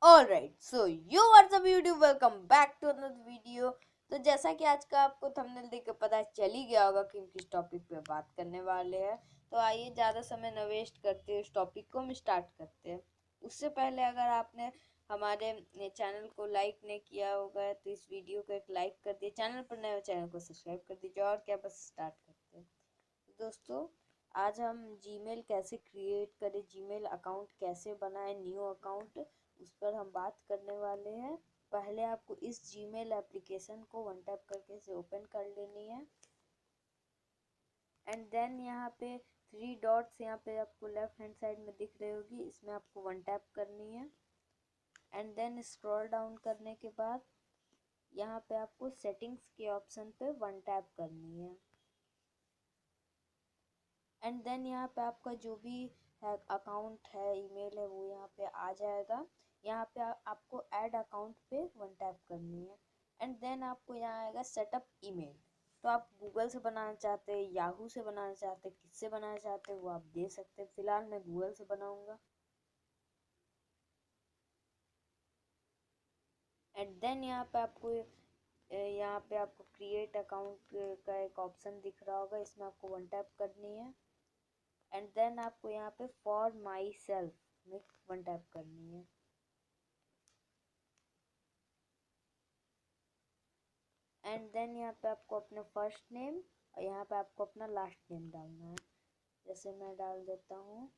Alright, so you what's up YouTube, welcome back to another video। तो जैसा कि आज का आपको थंबनेल देख के पता चल ही गया होगा कि हम किस टॉपिक पे बात करने वाले हैं। तो आइए ज़्यादा समय न वेस्ट करते हुए इस टॉपिक को हम स्टार्ट करते हैं। उससे पहले अगर आपने हमारे चैनल को लाइक नहीं किया होगा तो इस वीडियो को एक लाइक कर दिए, चैनल पर नए हो चैनल को सब्सक्राइब कर दीजिए। और क्या, बस स्टार्ट करते हैं। तो दोस्तों, आज हम जीमेल कैसे क्रिएट करें, जीमेल अकाउंट कैसे बनाएं, न्यू अकाउंट, उस पर हम बात करने वाले हैं। पहले आपको इस जीमेल एप्लीकेशन को वन टैप करके से ओपन कर लेनी है। एंड देन यहाँ पे थ्री डॉट्स यहाँ पे आपको लेफ्ट हैंड साइड में दिख रही होगी, इसमें आपको वन टैप करनी है। एंड देन स्क्रॉल डाउन करने के बाद यहाँ पे आपको सेटिंग्स के ऑप्शन पे वन टैप करनी है। एंड देन यहाँ पे आपका जो भी है अकाउंट है, ईमेल है, वो यहाँ पे आ जाएगा। यहाँ पे आपको ऐड अकाउंट पे वन टैप करनी है। एंड देन आपको यहाँ आएगा सेटअप ईमेल। तो आप गूगल से बनाना चाहते हैं, याहू से बनाना चाहते हैं, किससे बनाना चाहते हैं वो आप दे सकते हैं। फिलहाल मैं गूगल से बनाऊंगा। एंड देन यहाँ पे आपको क्रिएट अकाउंट का एक ऑप्शन दिख रहा होगा, इसमें आपको वन टैप करनी है। एंड देन आपको यहाँ पे फॉर माई सेल्फ में वन टैप करनी है। एंड देन यहाँ पे आपको अपना फर्स्ट नेम और यहाँ पे आपको अपना लास्ट नेम डालना है। जैसे मैं डाल देता हूँ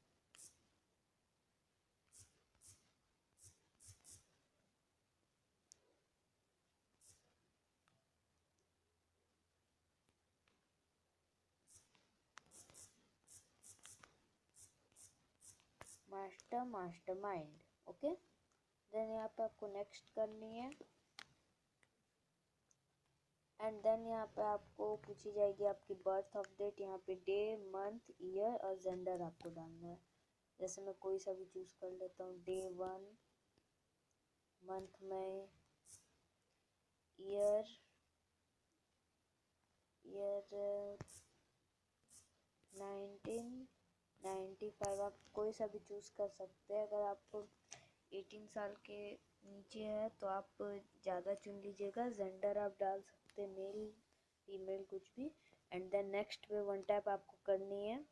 मास्टरमाइंड। ओके, देन यहाँ पे आपको नेक्स्ट करनी है। एंड देन यहाँ पे आपको पूछी जाएगी आपकी बर्थ ऑफ डेट, यहाँ पे डे, मंथ, ईयर और जेंडर आपको डालना है। जैसे मैं कोई सा भी चूज कर लेता हूँ, डे 1, मंथ में, ईयर ईयर 1995। आप कोई सा भी चूज कर सकते हैं। अगर आप 18 साल के नीचे है तो आप ज़्यादा चुन लीजिएगा। जेंडर आप डाल सकते हैं, मेल फीमेल कुछ भी। एंड देन नेक्स्ट पे वन टैप आपको करनी है।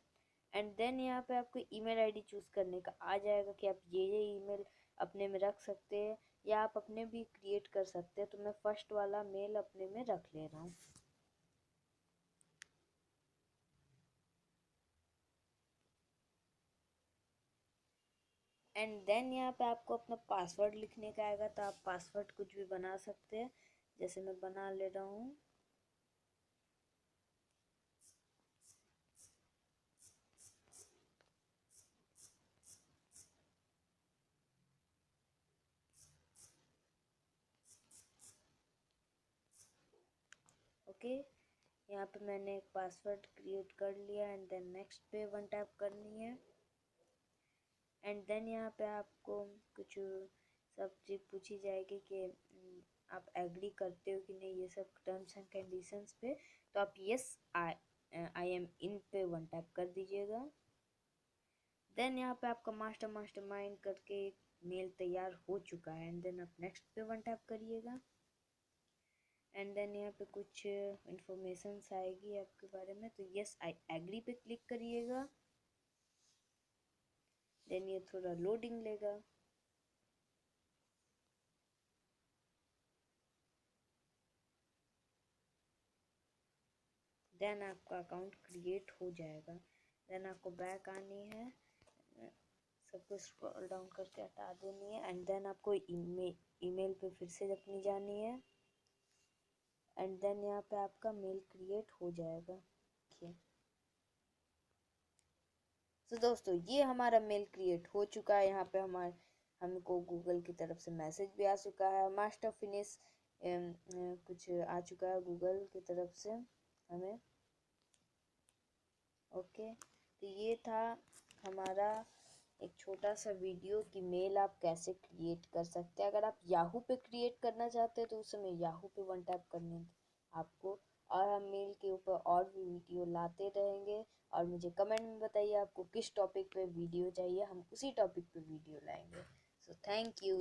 एंड देन यहाँ पे आपको ईमेल आईडी चूज करने का आ जाएगा कि आप ये ईमेल अपने में रख सकते हैं या आप अपने भी क्रिएट कर सकते हैं। तो मैं फर्स्ट वाला मेल अपने में रख ले रहा हूँ। एंड देन यहाँ पे आपको अपना पासवर्ड लिखने का आएगा, तो आप पासवर्ड कुछ भी बना सकते हैं। जैसे मैं बना ले रहा हूँ। ओके, यहाँ पे मैंने एक पासवर्ड क्रिएट कर लिया। एंड देन नेक्स्ट पे वन टैप करनी है। एंड देन यहाँ पे आपको कुछ सब चीज़ पूछी जाएगी कि आप एग्री करते हो कि नहीं, ये सब टर्म्स एंड कंडीशंस पे। तो आप यस आई एम इन पे वन टैप कर दीजिएगा। देन यहाँ पे आपका मास्टर माइंड करके एक मेल तैयार हो चुका है। एंड देन आप नेक्स्ट पे वन टैप करिएगा। एंड देन यहाँ पे कुछ इंफॉर्मेशन आएगी आपके बारे में, तो यस आई एग्री पे क्लिक करिएगा। देन ये थोड़ा लोडिंग लेगा। देन आपका अकाउंट क्रिएट हो जाएगा। देन आपको बैक आनी है, सब कुछ स्क्रॉल डाउन करके हटा देनी है। एंड देन आपको ईमेल पे फिर से अपनी जानी है। एंड देन यहाँ पे आपका मेल क्रिएट हो जाएगा। देखिए, तो दोस्तों ये हमारा मेल क्रिएट हो चुका है। यहाँ पे हमारे हमको गूगल की तरफ से मैसेज भी आ चुका है, मास्टर फिनिश कुछ आ चुका है गूगल की तरफ से हमें। ओके, तो ये था हमारा एक छोटा सा वीडियो कि मेल आप कैसे क्रिएट कर सकते हैं। अगर आप याहू पे क्रिएट करना चाहते हैं तो उस समय याहू पे वन टैप करने आपको। और हम मेल के ऊपर और भी वीडियो लाते रहेंगे। और मुझे कमेंट में बताइए आपको किस टॉपिक पे वीडियो चाहिए, हम उसी टॉपिक पे वीडियो लाएंगे। So thank you.